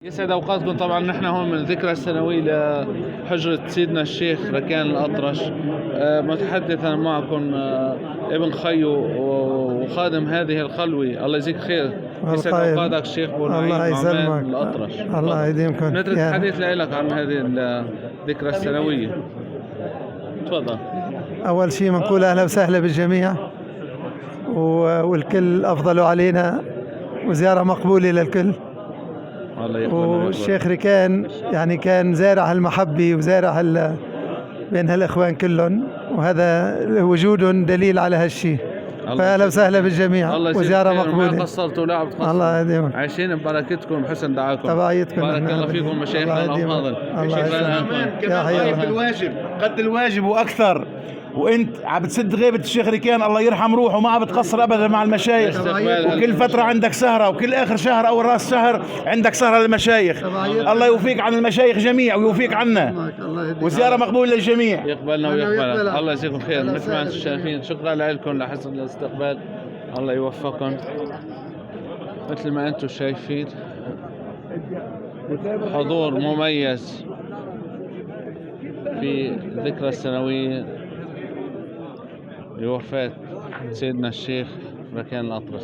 يسعد اوقاتكم. طبعا نحن هون من الذكرى السنوية لحجرة سيدنا الشيخ ركان الأطرش، متحدثا معكم ابن خيو وخادم هذه الخلوة. الله يجزيك خير. يسعد اوقاتك الشيخ بونعيم عمان الأطرش. الله يديمكم. نترك الحديث لك عن هذه الذكرى السنوية. تفضل. أول شيء بنقول أهلا وسهلا بالجميع، والكل أفضل علينا، وزيارة مقبولة للكل. والشيخ ركان يعني كان زارع المحبة وزارع بين هالإخوان كلهم، وهذا وجودهم دليل على هالشيء. فأهلا وسهلا بالجميع وزيارة مقبولة. ما قصرتوا ولا عم تقصروا. الله يديمك. عايشين ببركتكم بحسن دعاكم. تبعيتكم. بارك الله فيكم مشايخنا الأفاضل. الله يسلمك. يا حي الواجب قد الواجب واكثر، وانت عم بتسد غيبة الشيخ ركان الله يرحم روحه، ما عم بتقصر ابدا مع المشايخ، وكل فترة عندك سهرة، وكل اخر شهر او راس شهر عندك سهرة للمشايخ. الله يوفيك عن المشايخ جميع ويوفيك عنا، وزيارة مقبولة للجميع. يقبلنا ويقبلك. الله يجزيكم خير. مثل ما انتم شايفين، شكرا لكم لحسن الاستقبال. الله يوفقكم. مثل ما انتم شايفين حضور مميز في الذكرى السنوية لوفاة سيدنا الشيخ ركان الأطرش.